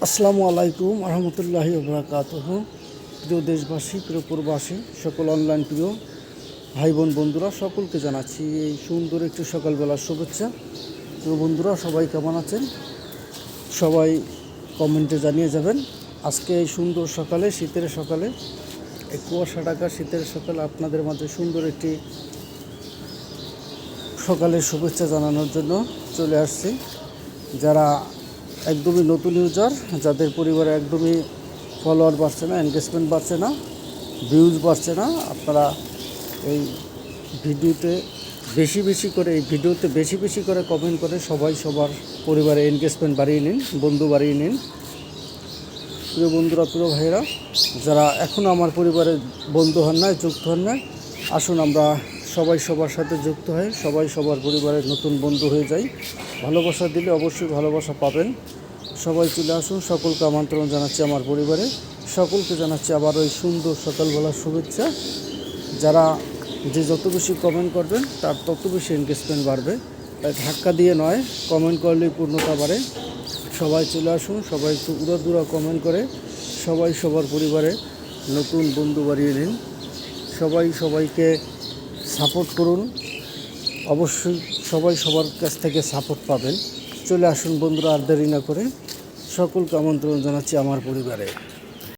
আসসালামু আলাইকুম রহমতুল্লাহি ওবরাকাতুহু। প্রিয় দেশবাসী, প্রিয় প্রবাসী, সকল অনলাইন প্রিয় ভাই বোন বন্ধুরা, সকলকে জানাচ্ছি এই সুন্দর একটি সকালবেলার শুভেচ্ছা। প্রিয় বন্ধুরা, সবাই কেমন আছেন? সবাই কমেন্টে জানিয়ে যাবেন। আজকে এই সুন্দর সকালে, শীতের সকালে, এই কুয়াশা ঢাকা শীতের সকালে আপনাদের মাঝে সুন্দর একটি সকালের শুভেচ্ছা জানানোর জন্য চলে আসছি। যারা একদমই নতুন ইউজার, যাদের পরিবারে একদমই ফলোয়ার বাড়ছে না, এনগেজমেন্ট বাড়ছে না, ভিউজ বাড়ছে না, আপনারা এই ভিডিওতে বেশি বেশি করে কমেন্ট করে সবাই সবার পরিবারে এনগেজমেন্ট বাড়িয়ে নিন, বন্ধু বাড়িয়ে নিন। প্রিয় বন্ধুরা, প্রিয় ভাইয়েরা, যারা এখনও আমার পরিবারে বন্ধু হন নাই, যুক্ত হন নাই, আসুন আমরা সবাই সবার সাথে যুক্ত হয়ে সবাই সবার পরিবারের নতুন বন্ধু হয়ে যাই। ভালোবাসা দিলে অবশ্যই ভালোবাসা পাবেন। সবাই চলে আসুন। সকলকে আমন্ত্রণ জানাচ্ছি আমার পরিবারে। সকলকে জানাচ্ছি আবার ওই সুন্দর সকালবেলার শুভেচ্ছা। যারা যত বেশি কমেন্ট করবেন তার তত বেশি এনগেজমেন্ট বাড়বে। তাই ধাক্কা দিয়ে নয়, কমেন্ট করলেই পূর্ণতা বাড়ে। সবাই চলে আসুন, সবাই একটু উড়াদুরা কমেন্ট করে সবাই সবার পরিবারে নতুন বন্ধু বাড়িয়ে নিন। সবাই সবাইকে সাপোর্ট করুন। অবশ্যই সবাই সবার কাছ থেকে সাপোর্ট পাবেন। চলে আসুন বন্ধুরা, আর দেরি না করে। সকলকে আমন্ত্রণ জানাচ্ছি আমার পরিবারে।